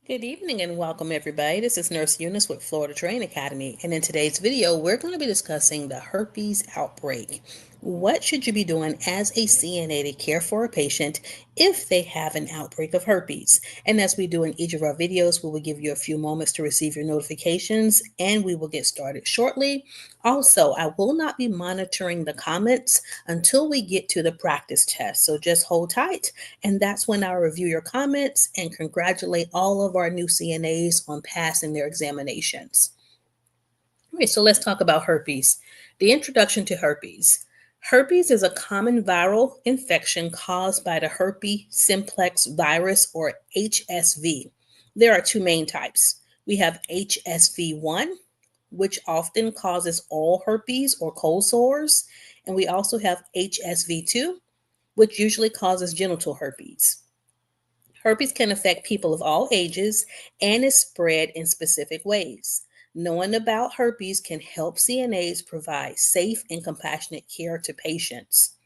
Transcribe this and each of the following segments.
Good evening and welcome everybody. This is Nurse Eunice with Florida Train Academy, and in today's video we're going to be discussing the herpes outbreak. What should you be doing as a CNA to care for a patient if they have an outbreak of herpes? And as we do in each of our videos, we will give you a few moments to receive your notifications and we will get started shortly. Also, I will not be monitoring the comments until we get to the practice test, so just hold tight, and that's when I'll review your comments and congratulate all of our new CNAs on passing their examinations. Okay, so let's talk about herpes. The introduction to herpes. Herpes is a common viral infection caused by the herpes simplex virus, or HSV. There are two main types. We have HSV1, which often causes oral herpes or cold sores, and we also have HSV2, which usually causes genital herpes. Herpes can affect people of all ages and is spread in specific ways. Knowing about herpes can help CNAs provide safe and compassionate care to patients.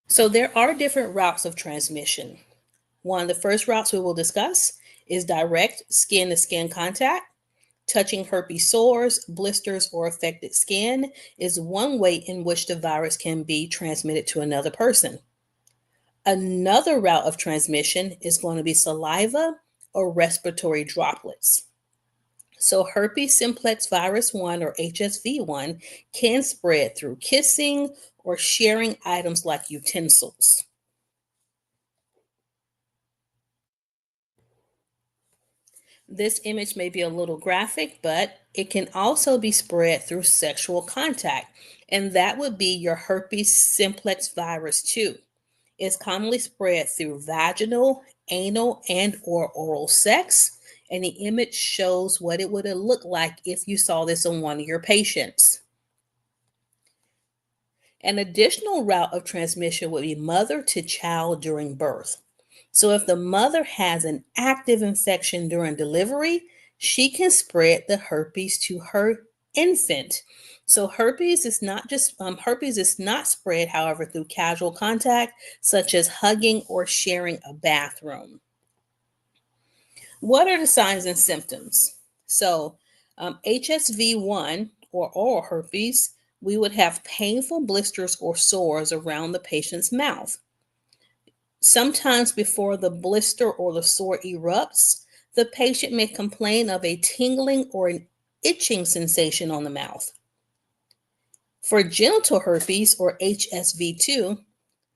So, there are different routes of transmission. One of the first routes we will discuss is direct skin to skin contact. Touching herpes sores, blisters, or affected skin is one way in which the virus can be transmitted to another person. Another route of transmission is going to be saliva or respiratory droplets. So, herpes simplex virus 1 or HSV1 can spread through kissing or sharing items like utensils. This image may be a little graphic, but it can also be spread through sexual contact, and that would be your herpes simplex virus 2. It's commonly spread through vaginal, anal, and or oral sex, and the image shows what it would have looked like if you saw this on one of your patients. An additional route of transmission would be mother to child during birth. So if the mother has an active infection during delivery, she can spread the herpes to her infant. So herpes is not spread, however, through casual contact, such as hugging or sharing a bathroom. What are the signs and symptoms? So, HSV1 or oral herpes, we would have painful blisters or sores around the patient's mouth. Sometimes before the blister or the sore erupts, the patient may complain of a tingling or an itching sensation on the mouth. For genital herpes or HSV2,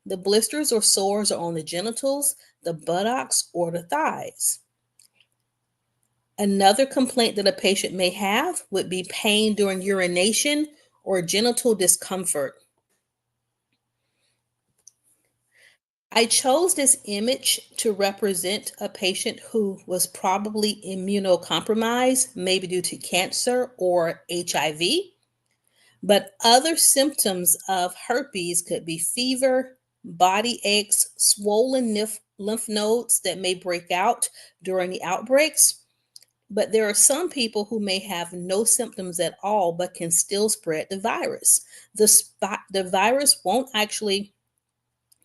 the blisters or sores are on the genitals, the buttocks, or the thighs. Another complaint that a patient may have would be pain during urination or genital discomfort. I chose this image to represent a patient who was probably immunocompromised, maybe due to cancer or HIV. But other symptoms of herpes could be fever, body aches, swollen lymph nodes that may break out during the outbreaks. But there are some people who may have no symptoms at all but can still spread the virus. The virus won't actually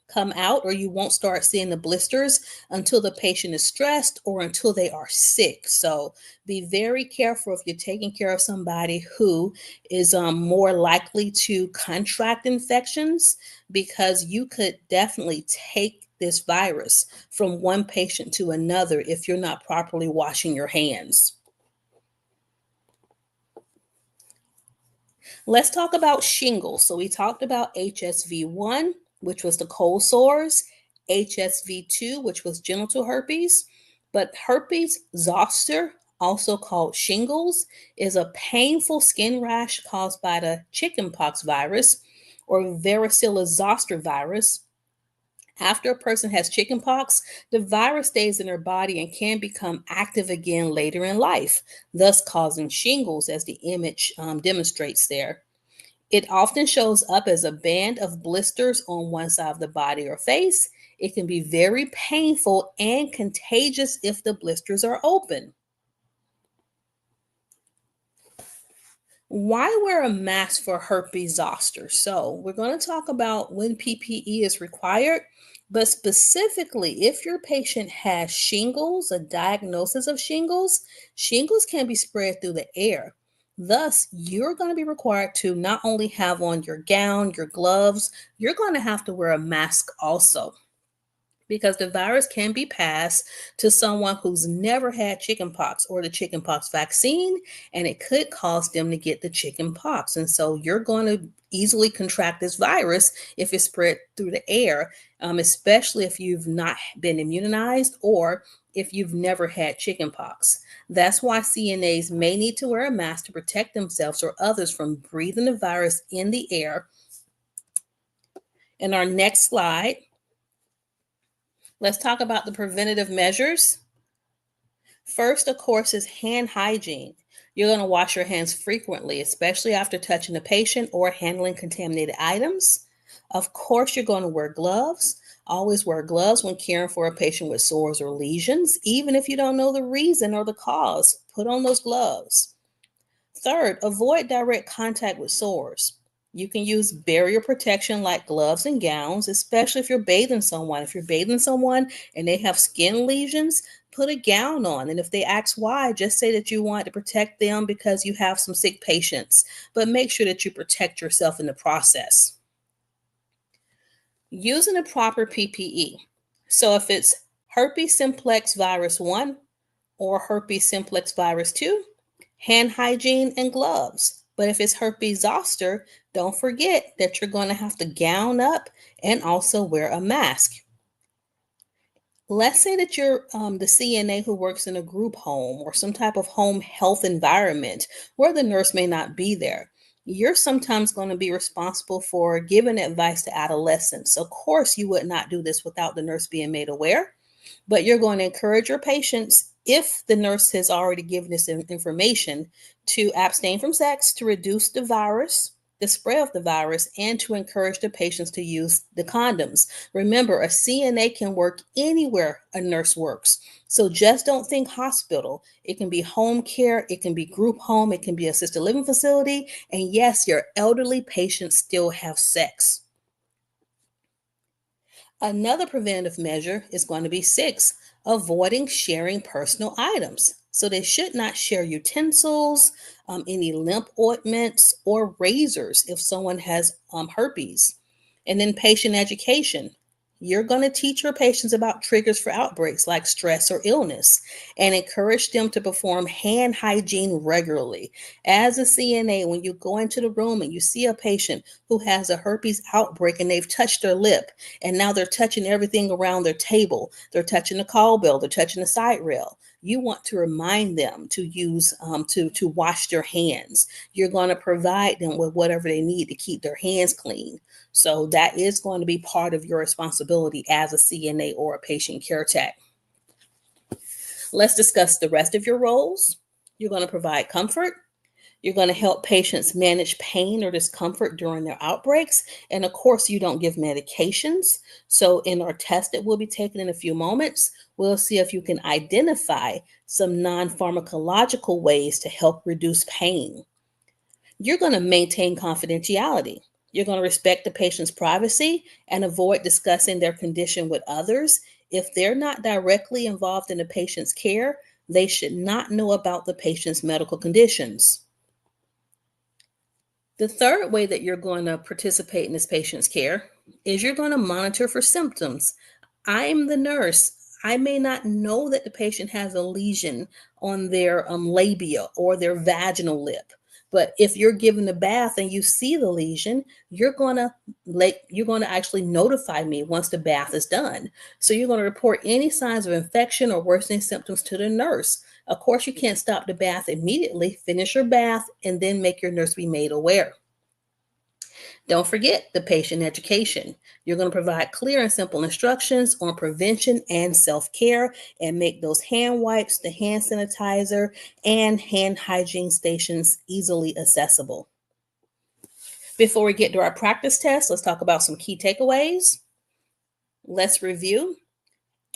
come out, or you won't start seeing the blisters until the patient is stressed or until they are sick. So be very careful if you're taking care of somebody who is more likely to contract infections, because you could definitely take this virus from one patient to another if you're not properly washing your hands. Let's talk about shingles. So we talked about HSV1, which was the cold sores, HSV2, which was genital herpes, but herpes zoster, also called shingles, is a painful skin rash caused by the chickenpox virus or varicella zoster virus. After a person has chickenpox, the virus stays in their body and can become active again later in life, thus causing shingles, as the image demonstrates there. It often shows up as a band of blisters on one side of the body or face. It can be very painful and contagious if the blisters are open. Why wear a mask for herpes zoster? So, we're going to talk about when PPE is required But specifically, if your patient has shingles, a diagnosis of shingles, shingles can be spread through the air. Thus, you're going to be required to not only have on your gown, your gloves, you're going to have to wear a mask also, because the virus can be passed to someone who's never had chickenpox or the chickenpox vaccine, and it could cause them to get the chickenpox. And so you're going to easily contract this virus if it's spread through the air, especially if you've not been immunized or if you've never had chickenpox. That's why CNAs may need to wear a mask to protect themselves or others from breathing the virus in the air. In our next slide, let's talk about the preventative measures. First, of course, is hand hygiene. You're going to wash your hands frequently, especially after touching a patient or handling contaminated items. Of course, you're going to wear gloves. Always wear gloves when caring for a patient with sores or lesions, even if you don't know the reason or the cause. Put on those gloves. Third, avoid direct contact with sores. You can use barrier protection like gloves and gowns, especially if you're bathing someone. If you're bathing someone and they have skin lesions, put a gown on. And if they ask why, just say that you want to protect them because you have some sick patients. But make sure that you protect yourself in the process. Using the proper PPE. So if it's Herpes Simplex Virus 1 or Herpes Simplex Virus 2, hand hygiene and gloves. But if it's herpes zoster, don't forget that you're going to have to gown up and also wear a mask. Let's say that you're the CNA who works in a group home or some type of home health environment where the nurse may not be there. You're sometimes going to be responsible for giving advice to adolescents. Of course, you would not do this without the nurse being made aware, but you're going to encourage your patients, if the nurse has already given this information, to abstain from sex, to reduce the virus, the spread of the virus, and to encourage the patients to use the condoms. Remember, a CNA can work anywhere a nurse works. So just don't think hospital. It can be home care, it can be group home, it can be assisted living facility, and yes, your elderly patients still have sex. Another preventative measure is going to be 6, avoiding sharing personal items. So they should not share utensils, any lymph ointments, or razors if someone has herpes. And then patient education. You're going to teach your patients about triggers for outbreaks like stress or illness and encourage them to perform hand hygiene regularly. As a CNA, when you go into the room and you see a patient who has a herpes outbreak and they've touched their lip and now they're touching everything around their table, they're touching the call bell, they're touching the side rail, you want to remind them to use to wash their hands. You're going to provide them with whatever they need to keep their hands clean. So that is going to be part of your responsibility as a CNA or a patient care tech. Let's discuss the rest of your roles. You're going to provide comfort. You're going to help patients manage pain or discomfort during their outbreaks. And of course, you don't give medications. So in our test that we'll be taking in a few moments, we'll see if you can identify some non-pharmacological ways to help reduce pain. You're going to maintain confidentiality. You're going to respect the patient's privacy and avoid discussing their condition with others. If they're not directly involved in the patient's care, they should not know about the patient's medical conditions. The third way that you're going to participate in this patient's care is you're going to monitor for symptoms. I'm the nurse. I may not know that the patient has a lesion on their labia or their vaginal lip. But if you're given a bath and you see the lesion, you're going to actually notify me once the bath is done. So you're going to report any signs of infection or worsening symptoms to the nurse. Of course, you can't stop the bath immediately. Finish your bath and then make your nurse be made aware. Don't forget the patient education. You're going to provide clear and simple instructions on prevention and self-care and make those hand wipes, the hand sanitizer, and hand hygiene stations easily accessible. Before we get to our practice test, let's talk about some key takeaways. Let's review.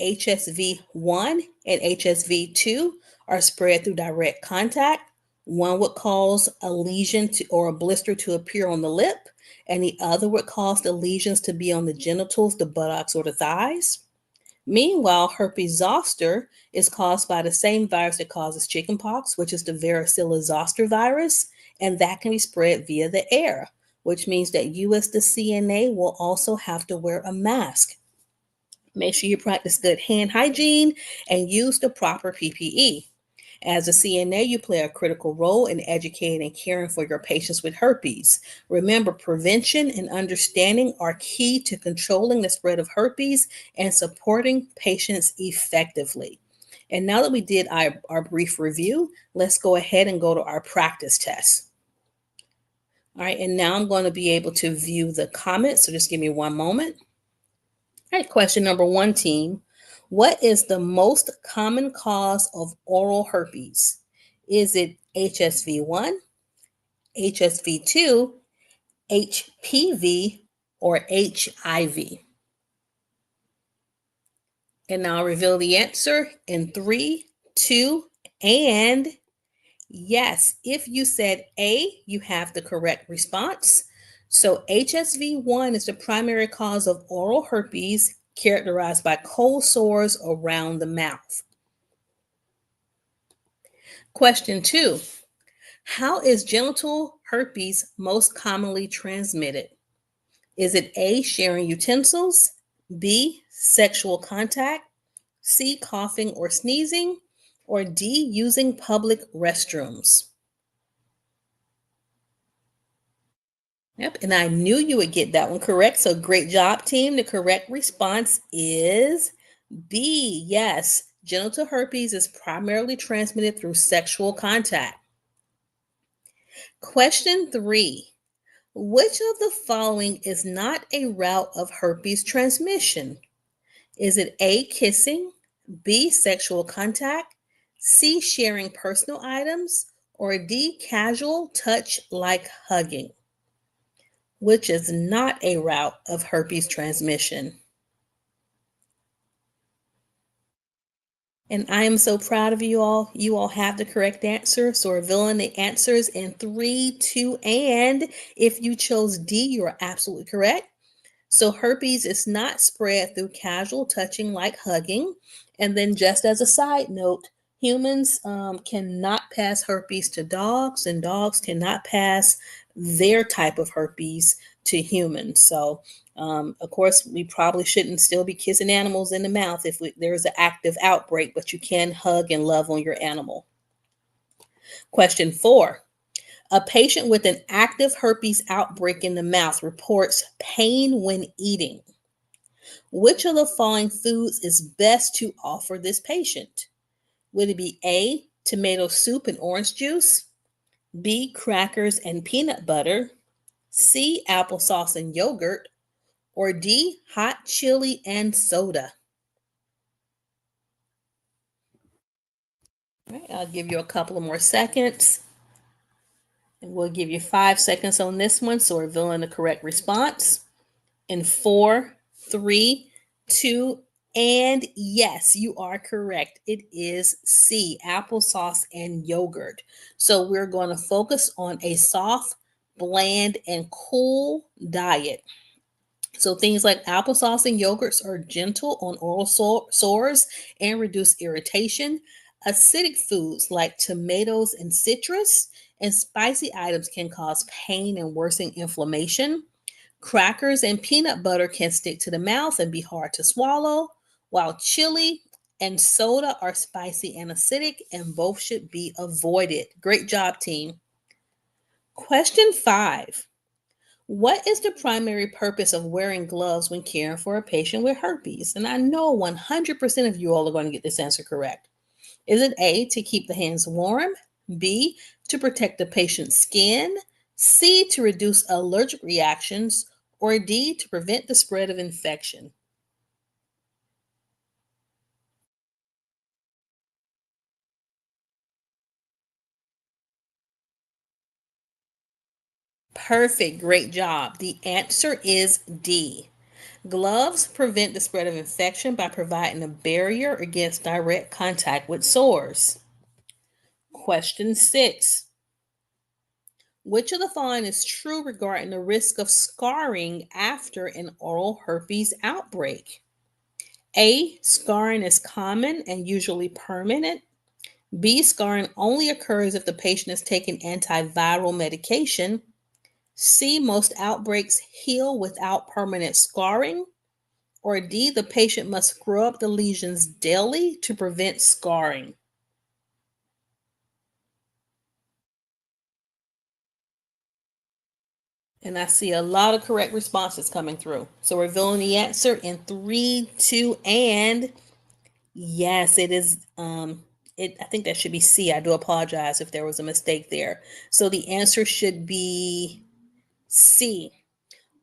HSV-1 and HSV-2 are spread through direct contact. One would cause a lesion or a blister to appear on the lip. and the other would cause the lesions to be on the genitals, the buttocks, or the thighs. Meanwhile, herpes zoster is caused by the same virus that causes chickenpox, which is the varicella zoster virus, and that can be spread via the air, which means that you, as the CNA, will also have to wear a mask. Make sure you practice good hand hygiene and use the proper PPE. As a CNA, you play a critical role in educating and caring for your patients with herpes. Remember, prevention and understanding are key to controlling the spread of herpes and supporting patients effectively. And now that we did our brief review, let's go ahead and go to our practice test. All right, and now I'm going to be able to view the comments, so just give me one moment. All right, question number 1, team. What is the most common cause of oral herpes? Is it HSV1, HSV2, HPV, or HIV? And now I'll reveal the answer in 3, 2, and yes. If you said A, you have the correct response. So HSV1 is the primary cause of oral herpes characterized by cold sores around the mouth. Question 2. How is genital herpes most commonly transmitted? Is it A, sharing utensils, B, sexual contact, C, coughing or sneezing, or D, using public restrooms? Yep, and I knew you would get that one correct. So great job, team. The correct response is B. Yes, genital herpes is primarily transmitted through sexual contact. Question 3. Which of the following is not a route of herpes transmission? Is it A, kissing, B, sexual contact, C, sharing personal items, or D, casual touch like hugging? Which is not a route of herpes transmission? And I am so proud of you all. You all have the correct answer. So revealing the answers in 3, 2, and if you chose D, you are absolutely correct. So herpes is not spread through casual touching like hugging. And then just as a side note, humans cannot pass herpes to dogs, and dogs cannot pass their type of herpes to humans. So, of course, we probably shouldn't still be kissing animals in the mouth if there's an active outbreak, but you can hug and love on your animal. Question 4. A patient with an active herpes outbreak in the mouth reports pain when eating. Which of the following foods is best to offer this patient? Would it be A, tomato soup and orange juice, B, crackers and peanut butter, C, applesauce and yogurt, or D, hot chili and soda? All right, I'll give you a couple of more seconds. And we'll give you 5 seconds on this one, so revealing the correct response. In 4, 3, 2, and yes, you are correct. It is C, applesauce and yogurt. So we're going to focus on a soft, bland, and cool diet. So things like applesauce and yogurts are gentle on oral sores and reduce irritation. Acidic foods like tomatoes and citrus and spicy items can cause pain and worsen inflammation. Crackers and peanut butter can stick to the mouth and be hard to swallow, while chili and soda are spicy and acidic, and both should be avoided. Great job, team. Question 5. What is the primary purpose of wearing gloves when caring for a patient with herpes? And I know 100% of you all are going to get this answer correct. Is it A, to keep the hands warm, B, to protect the patient's skin, C, to reduce allergic reactions, or D, to prevent the spread of infection? Perfect. Great job. The answer is D. Gloves prevent the spread of infection by providing a barrier against direct contact with sores. Question 6. Which of the following is true regarding the risk of scarring after an oral herpes outbreak? A, scarring is common and usually permanent. B, scarring only occurs if the patient is taking antiviral medication. C, most outbreaks heal without permanent scarring. Or D, the patient must scrub the lesions daily to prevent scarring. And I see a lot of correct responses coming through. So we're revealing the answer in 3, 2, and yes, it is. I think that should be C. I do apologize if there was a mistake there. So the answer should be C.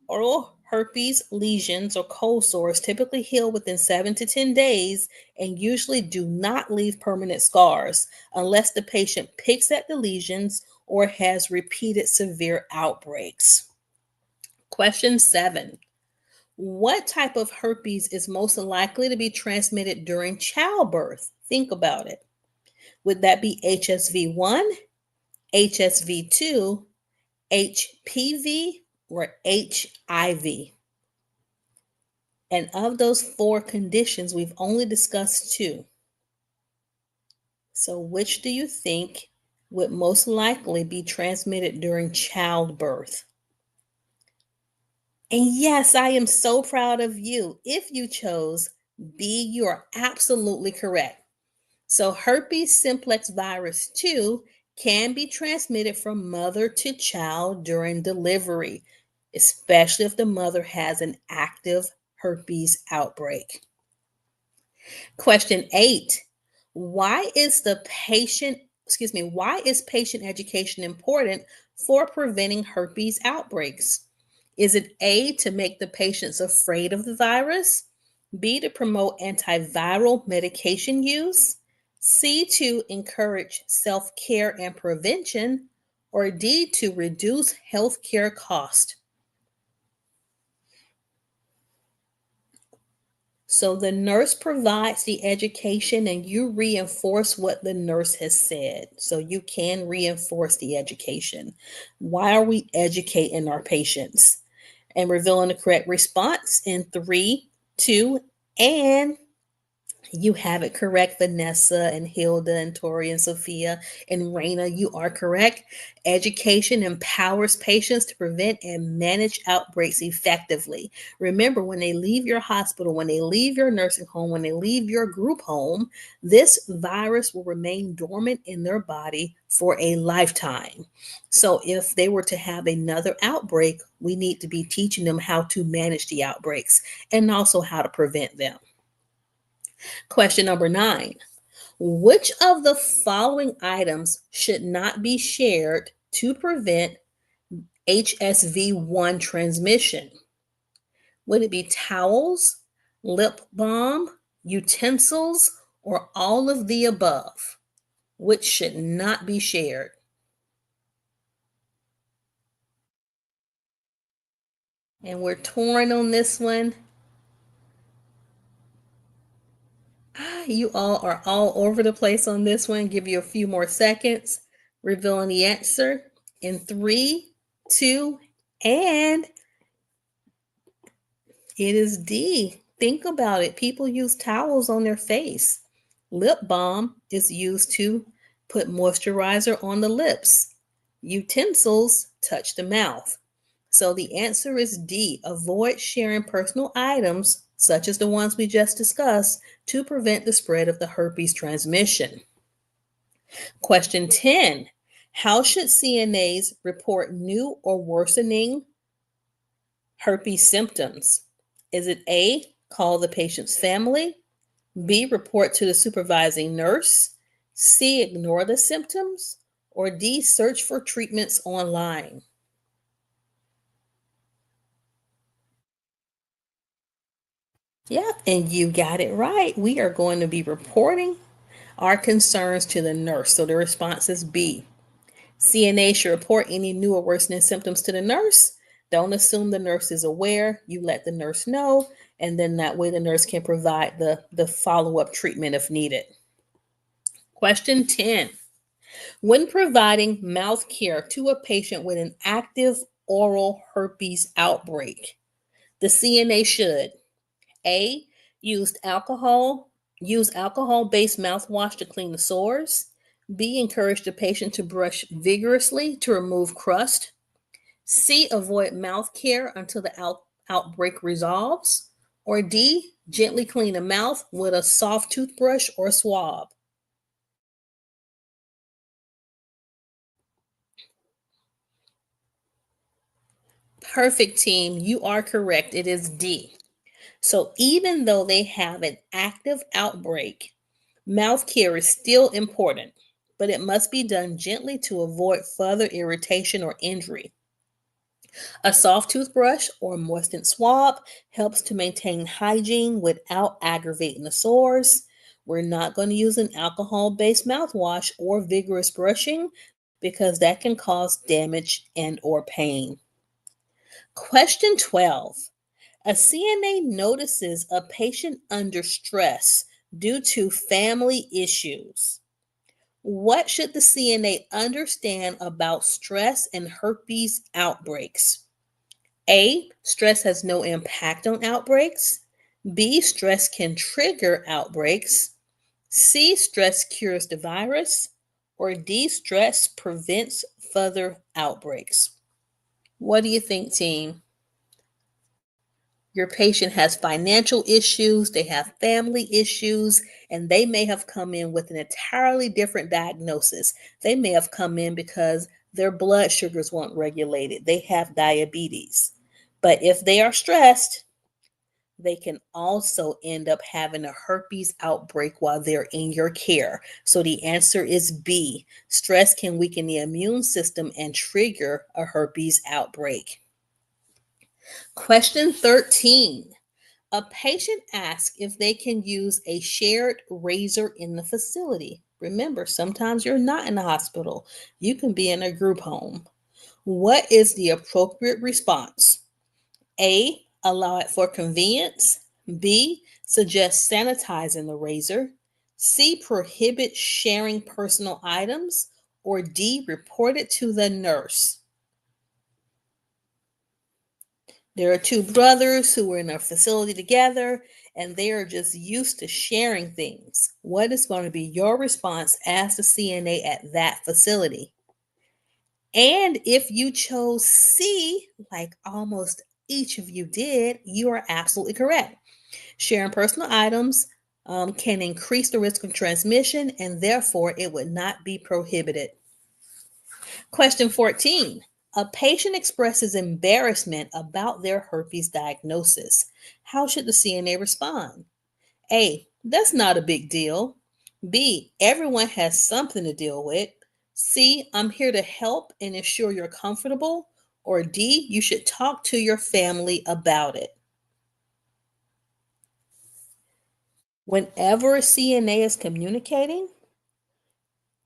Oral herpes lesions or cold sores typically heal within 7 to 10 days and usually do not leave permanent scars unless the patient picks at the lesions or has repeated severe outbreaks. Question 7. What type of herpes is most likely to be transmitted during childbirth? Think about it. Would that be HSV1, HSV2, HPV, or HIV? And of those 4 conditions, we've only discussed 2. So which do you think would most likely be transmitted during childbirth? And yes, I am so proud of you. If you chose B, you are absolutely correct. So herpes simplex virus 2 can be transmitted from mother to child during delivery, especially if the mother has an active herpes outbreak. Question 8. Why is patient education important for preventing herpes outbreaks? Is it A, to make the patients afraid of the virus? B, to promote antiviral medication use? C, to encourage self-care and prevention? Or D, to reduce healthcare cost? So the nurse provides the education and you reinforce what the nurse has said. So you can reinforce the education. Why are we educating our patients? And revealing the correct response in 3, 2, and you have it correct, Vanessa and Hilda and Tori and Sophia and Raina. You are correct. Education empowers patients to prevent and manage outbreaks effectively. Remember, when they leave your hospital, when they leave your nursing home, when they leave your group home, this virus will remain dormant in their body for a lifetime. So if they were to have another outbreak, we need to be teaching them how to manage the outbreaks and also how to prevent them. Question number 9. Which of the following items should not be shared to prevent HSV1 transmission? Would it be towels, lip balm, utensils, or all of the above? Which should not be shared? And we're torn on this one. You all are all over the place on this one. Give you a few more seconds. Revealing the answer in 3, 2, and it is D. Think about it. People use towels on their face. Lip balm is used to put moisturizer on the lips. Utensils touch the mouth. So the answer is D. Avoid sharing personal items, such as the ones we just discussed, to prevent the spread of the herpes transmission. Question 10. How should CNAs report new or worsening herpes symptoms? Is it A, call the patient's family? B, report to the supervising nurse? C, ignore the symptoms? Or D, search for treatments online? Yeah, and you got it right. We are going to be reporting our concerns to the nurse. So the response is B. CNA should report any new or worsening symptoms to the nurse. Don't assume the nurse is aware. You let the nurse know, and then that way the nurse can provide the follow-up treatment if needed. Question 10. When providing mouth care to a patient with an active oral herpes outbreak, the CNA should A. Use alcohol-based mouthwash to clean the sores. B. Encourage the patient to brush vigorously to remove crust. C. Avoid mouth care until the outbreak resolves. Or D. Gently clean the mouth with a soft toothbrush or swab. Perfect, team. You are correct. It is D. So even though they have an active outbreak, mouth care is still important, but it must be done gently to avoid further irritation or injury. A soft toothbrush or moistened swab helps to maintain hygiene without aggravating the sores. We're not going to use an alcohol based mouthwash or vigorous brushing because that can cause damage and or pain. Question 12. A CNA notices a patient under stress due to family issues. What should the CNA understand about stress and herpes outbreaks? A. Stress has no impact on outbreaks. B. Stress can trigger outbreaks. C. Stress cures the virus. Or D. Stress prevents further outbreaks. What do you think, team? Your patient has financial issues, they have family issues, and they may have come in with an entirely different diagnosis. They may have come in because their blood sugars weren't regulated, they have diabetes. But if they are stressed, they can also end up having a herpes outbreak while they're in your care. So the answer is B. Stress can weaken the immune system and trigger a herpes outbreak. Question 13. A patient asks if they can use a shared razor in the facility. Remember, sometimes you're not in the hospital. You can be in a group home. What is the appropriate response? A. Allow it for convenience. B. Suggest sanitizing the razor. C. Prohibit sharing personal items. Or D. Report it to the nurse. There are two brothers who were in a facility together and they are just used to sharing things. What is going to be your response as the CNA at that facility? And if you chose C, like almost each of you did, you are absolutely correct. Sharing personal items can increase the risk of transmission and therefore it would not be prohibited. Question 14. A patient expresses embarrassment about their herpes diagnosis. How should the CNA respond? A. That's not a big deal. B. Everyone has something to deal with. C. I'm here to help and ensure you're comfortable. Or D. You should talk to your family about it. Whenever a CNA is communicating,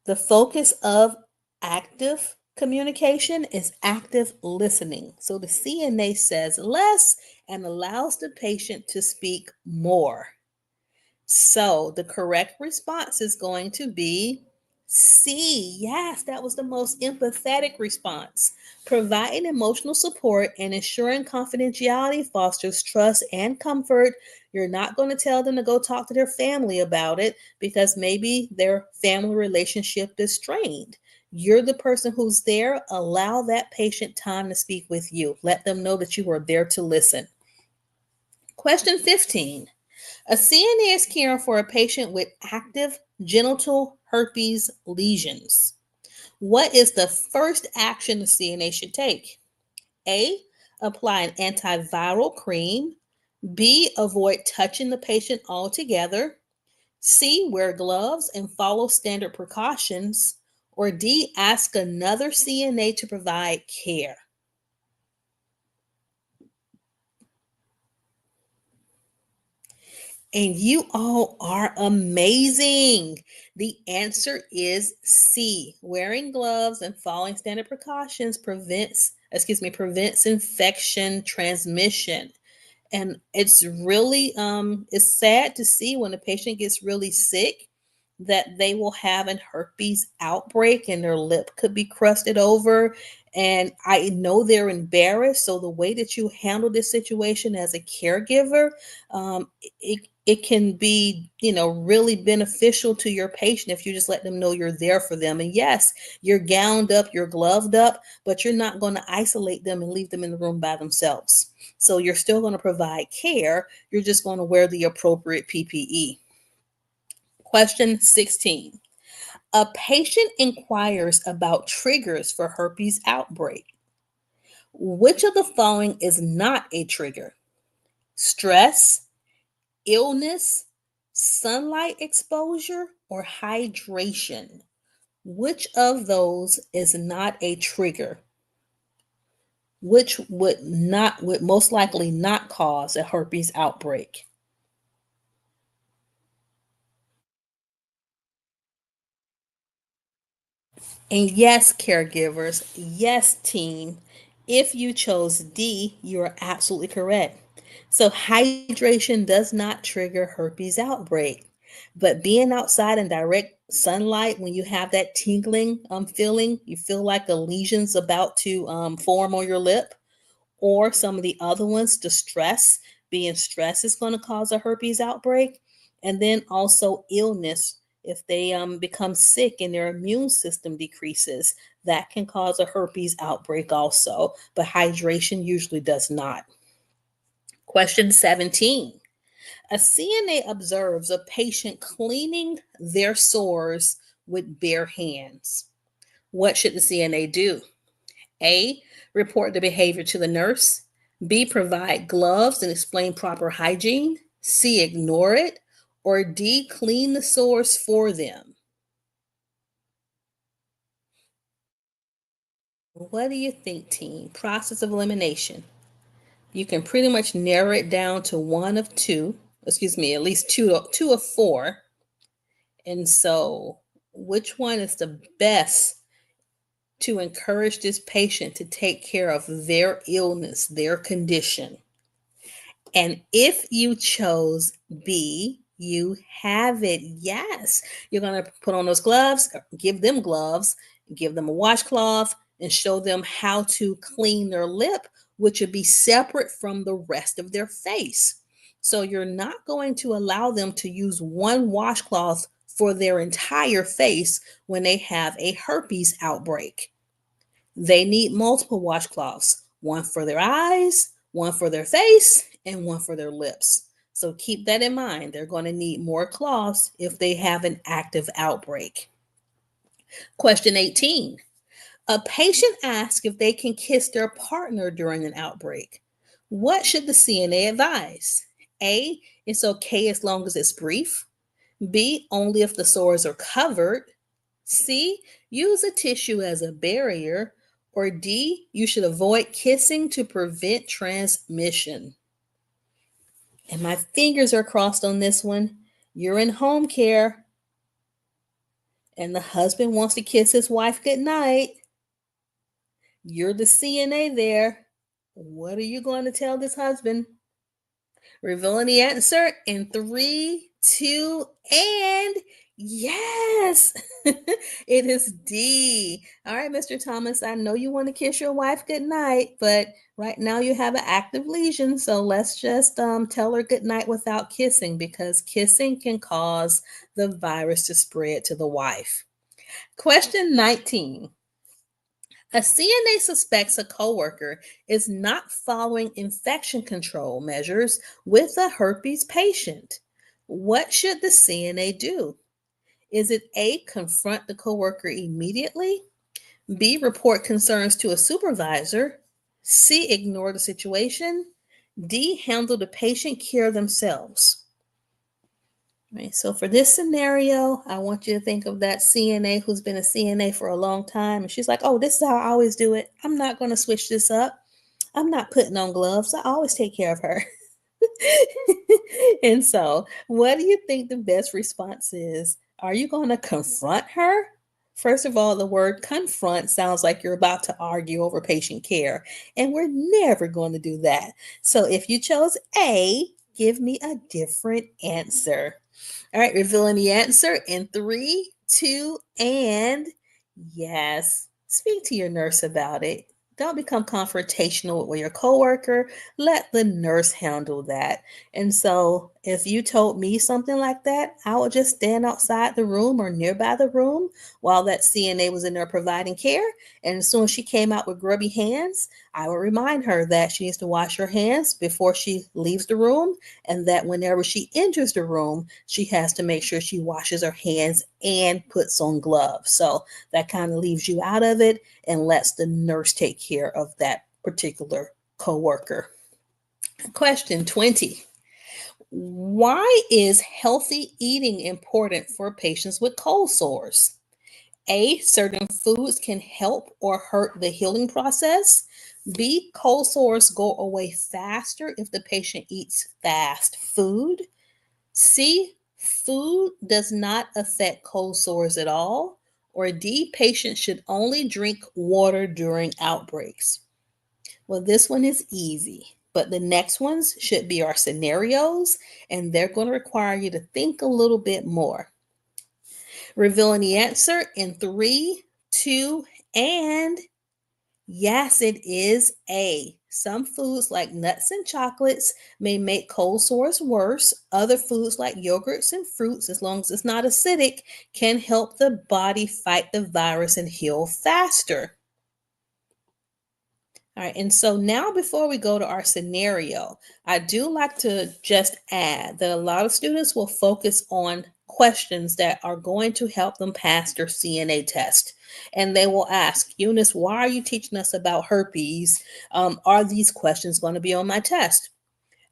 the focus of active communication is active listening. So the CNA says less and allows the patient to speak more. So the correct response is going to be C. Yes, that was the most empathetic response. Providing emotional support and ensuring confidentiality fosters trust and comfort. You're not going to tell them to go talk to their family about it because maybe their family relationship is strained. You're the person who's there. Allow that patient time to speak with you. Let them know that you are there to listen. Question 15. A CNA is caring for a patient with active genital herpes lesions. What is the first action the CNA should take? A. Apply an antiviral cream. B. Avoid touching the patient altogether. C. Wear gloves and follow standard precautions. Or D. Ask another CNA to provide care. And you all are amazing. The answer is C. Wearing gloves and following standard precautions prevents infection transmission. And it's really it's sad to see when a patient gets really sick that they will have an herpes outbreak and their lip could be crusted over. And I know they're embarrassed. So the way that you handle this situation as a caregiver, it can be, really beneficial to your patient if you just let them know you're there for them. And yes, you're gowned up, you're gloved up, but you're not going to isolate them and leave them in the room by themselves. So you're still going to provide care. You're just going to wear the appropriate PPE. Question 16. A patient inquires about triggers for herpes outbreak. Which of the following is not a trigger? Stress, illness, sunlight exposure, or hydration? Which of those is not a trigger? Which would most likely not cause a herpes outbreak? And yes, caregivers, yes, team, if you chose D, you are absolutely correct. So, hydration does not trigger herpes outbreak, but being outside in direct sunlight when you have that tingling feeling, you feel like a lesion's about to form on your lip, or some of the other ones, the stress, being stressed is going to cause a herpes outbreak. And then also illness, if they become sick and their immune system decreases, that can cause a herpes outbreak also, but hydration usually does not. Question 17. A CNA observes a patient cleaning their sores with bare hands. What should the CNA do? A, report the behavior to the nurse. B, provide gloves and explain proper hygiene. C, ignore it. Or D, clean the sores for them. What do you think, team? Process of elimination. You can pretty much narrow it down to one of two, at least two of four. And so, which one is the best to encourage this patient to take care of their illness, their condition? And if you chose B, you have it. Yes, you're going to put on those gloves, give them a washcloth, and show them how to clean their lip, which would be separate from the rest of their face. So you're not going to allow them to use one washcloth for their entire face when they have a herpes outbreak. They need multiple washcloths, one for their eyes, one for their face, and one for their lips. So keep that in mind. They're going to need more cloths if they have an active outbreak. Question 18. A patient asks if they can kiss their partner during an outbreak. What should the CNA advise? A, it's okay as long as it's brief. B, only if the sores are covered. C, use a tissue as a barrier. Or D, you should avoid kissing to prevent transmission. And my fingers are crossed on this one. You're in home care and the husband wants to kiss his wife goodnight. You're the CNA there. What are you going to tell this husband? Revealing the answer in 3, 2, and yes, it is D. All right, Mr. Thomas, I know you want to kiss your wife goodnight, but right now you have an active lesion, so let's just tell her goodnight without kissing, because kissing can cause the virus to spread to the wife. Question 19. A CNA suspects a coworker is not following infection control measures with a herpes patient. What should the CNA do? Is it A, confront the coworker immediately? B, report concerns to a supervisor? C, ignore the situation? D, handle the patient care themselves? Right, so for this scenario, I want you to think of that CNA who's been a CNA for a long time. And she's like, oh, this is how I always do it. I'm not going to switch this up. I'm not putting on gloves. I always take care of her. And so, what do you think the best response is? Are you going to confront her? First of all, the word confront sounds like you're about to argue over patient care, and we're never going to do that. So, if you chose A, give me a different answer. All right, revealing the answer in three, two, and yes. Speak to your nurse about it. Don't become confrontational with your coworker. Let the nurse handle that. And so, if you told me something like that, I would just stand outside the room or nearby the room while that CNA was in there providing care. And as soon as she came out with grubby hands, I would remind her that she needs to wash her hands before she leaves the room, and that whenever she enters the room, she has to make sure she washes her hands and puts on gloves. So that kind of leaves you out of it and lets the nurse take care of that particular coworker. Question 20. Why is healthy eating important for patients with cold sores? A, certain foods can help or hurt the healing process. B, cold sores go away faster if the patient eats fast food. C, food does not affect cold sores at all. Or D, patients should only drink water during outbreaks. Well, this one is easy, but the next ones should be our scenarios, and they're going to require you to think a little bit more. Revealing the answer in three, two, and yes, it is A. Some foods like nuts and chocolates may make cold sores worse. Other foods like yogurts and fruits, as long as it's not acidic, can help the body fight the virus and heal faster. All right, and so now before we go to our scenario, I do like to just add that a lot of students will focus on questions that are going to help them pass their CNA test. And they will ask, Eunice, why are you teaching us about herpes? Are these questions going to be on my test?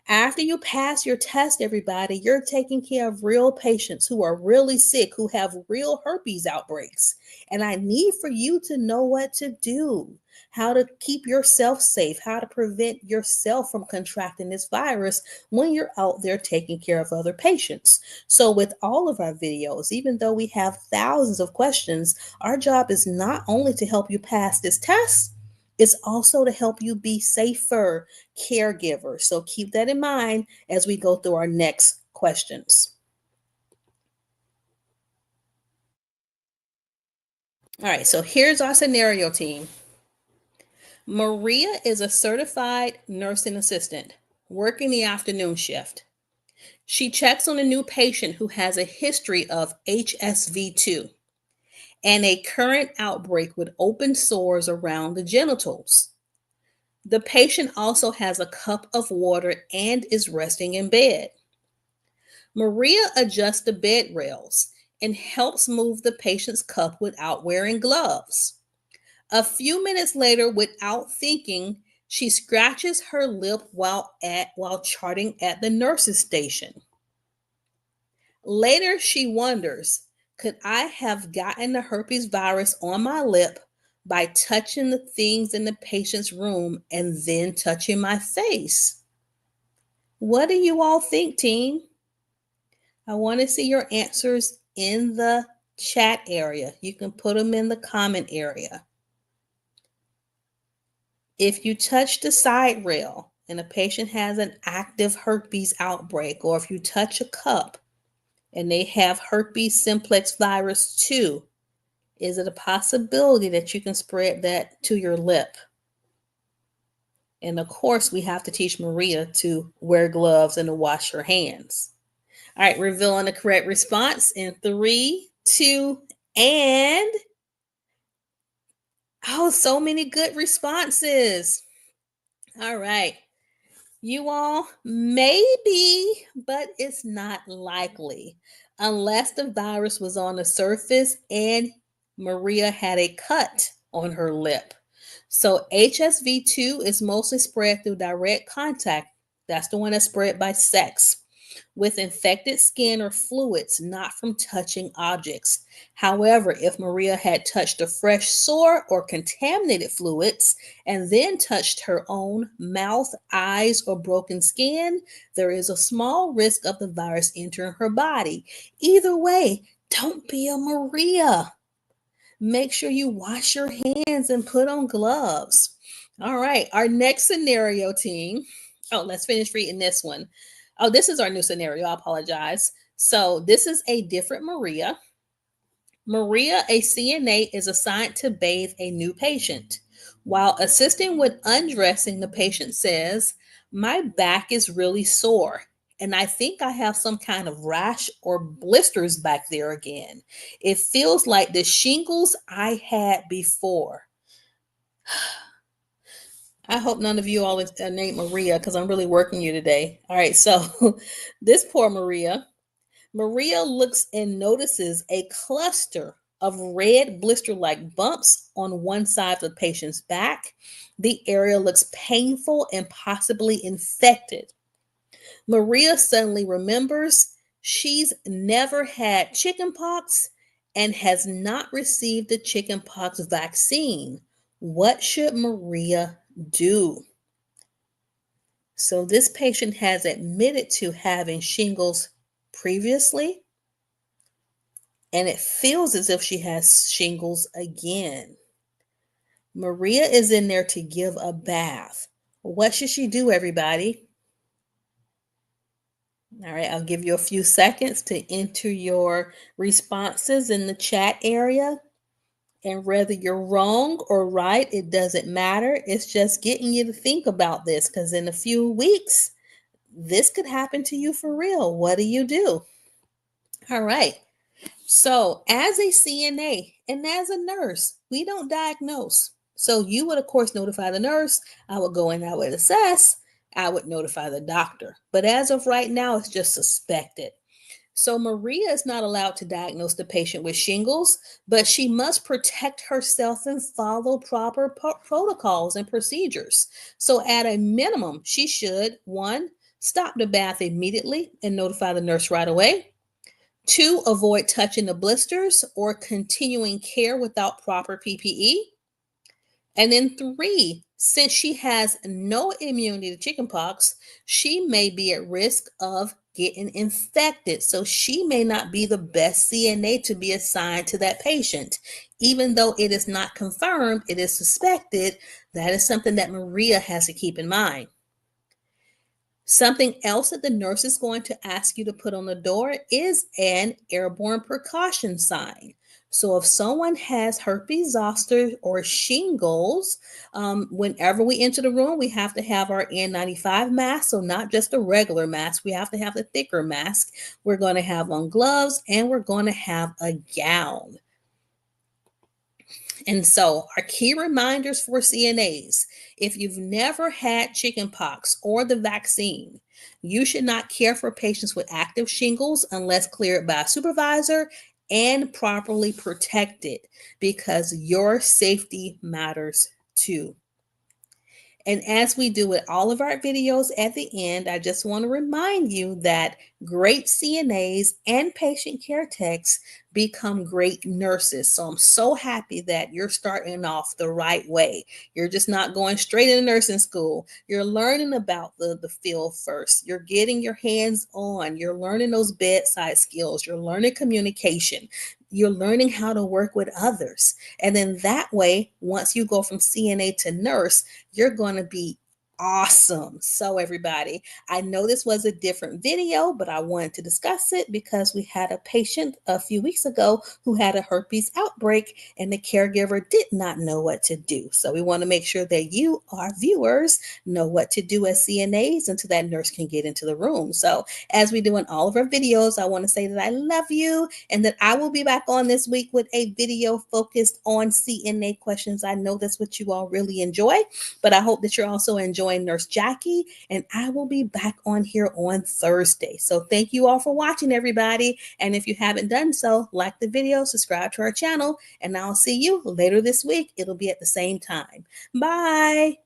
After you pass your test, everybody, you're taking care of real patients who are really sick, who have real herpes outbreaks. And I need for you to know what to do, how to keep yourself safe, how to prevent yourself from contracting this virus when you're out there taking care of other patients. So, with all of our videos, even though we have thousands of questions, our job is not only to help you pass this test, it's also to help you be safer caregiver. So keep that in mind as we go through our next questions. All right, so here's our scenario team. Maria is a certified nursing assistant working the afternoon shift. She checks on a new patient who has a history of HSV2 and a current outbreak with open sores around the genitals. The patient also has a cup of water and is resting in bed. Maria adjusts the bed rails and helps move the patient's cup without wearing gloves. A few minutes later, without thinking, she scratches her lip while charting at the nurse's station. Later, she wonders, could I have gotten the herpes virus on my lip by touching the things in the patient's room and then touching my face? What do you all think, team? I want to see your answers in the chat area. You can put them in the comment area. If you touch the side rail and a patient has an active herpes outbreak, or if you touch a cup and they have herpes simplex virus 2, is it a possibility that you can spread that to your lip? And of course, we have to teach Maria to wear gloves and to wash her hands. All right, revealing the correct response in three, two, and oh, so many good responses. All right. You all, maybe, but it's not likely unless the virus was on the surface and Maria had a cut on her lip. So HSV2 is mostly spread through direct contact. That's the one that's spread by sex, with infected skin or fluids, not from touching objects. However, if Maria had touched a fresh sore or contaminated fluids and then touched her own mouth, eyes, or broken skin, there is a small risk of the virus entering her body. Either way, don't be a Maria. Make sure you wash your hands and put on gloves. All right, our next scenario, team. Oh, let's finish reading this one. Oh, this is our new scenario. I apologize. So this is a different Maria. Maria, a CNA, is assigned to bathe a new patient. While assisting with undressing, the patient says, "My back is really sore, and I think I have some kind of rash or blisters back there again. It feels like the shingles I had before." I hope none of you all is named Maria because I'm really working you today. All right, so this poor Maria. Maria looks and notices a cluster of red blister like bumps on one side of the patient's back. The area looks painful and possibly infected. Maria suddenly remembers she's never had chickenpox and has not received the chickenpox vaccine. What should Maria do? So, this patient has admitted to having shingles previously, and it feels as if she has shingles again. Maria is in there to give a bath. What should she do, everybody? All right, I'll give you a few seconds to enter your responses in the chat area. And whether you're wrong or right, it doesn't matter. It's just getting you to think about this because in a few weeks, this could happen to you for real. What do you do? All right. So, as a CNA and as a nurse, we don't diagnose. So, you would, of course, notify the nurse. I would go in, I would assess, I would notify the doctor. But as of right now, it's just suspected. So, Maria is not allowed to diagnose the patient with shingles, but she must protect herself and follow proper protocols and procedures. So, at a minimum, she should one, stop the bath immediately and notify the nurse right away. Two, avoid touching the blisters or continuing care without proper PPE. And then three, since she has no immunity to chickenpox, she may be at risk of getting infected. So she may not be the best CNA to be assigned to that patient. Even though it is not confirmed, it is suspected. That is something that Maria has to keep in mind. Something else that the nurse is going to ask you to put on the door is an airborne precaution sign. So if someone has herpes zoster or shingles, whenever we enter the room, we have to have our N95 mask. So not just a regular mask, we have to have the thicker mask. We're going to have on gloves and we're going to have a gown. And so, our key reminders for CNAs: if you've never had chickenpox or the vaccine, you should not care for patients with active shingles unless cleared by a supervisor and properly protected because your safety matters too. And as we do with all of our videos at the end, I just want to remind you that great CNAs and patient care techs become great nurses. So I'm so happy that you're starting off the right way. You're just not going straight into nursing school. You're learning about the field first. You're getting your hands on. You're learning those bedside skills. You're learning communication. You're learning how to work with others. And then that way, once you go from CNA to nurse, you're going to be awesome. So everybody, I know this was a different video, but I wanted to discuss it because we had a patient a few weeks ago who had a herpes outbreak and the caregiver did not know what to do. So we want to make sure that you, our viewers, know what to do as CNAs until that nurse can get into the room. So as we do in all of our videos, I want to say that I love you and that I will be back on this week with a video focused on CNA questions. I know that's what you all really enjoy, but I hope that you're also enjoying Nurse Jackie, and I will be back on here on Thursday. So thank you all for watching, everybody. And if you haven't done so, like the video, subscribe to our channel, and I'll see you later this week. It'll be at the same time. Bye.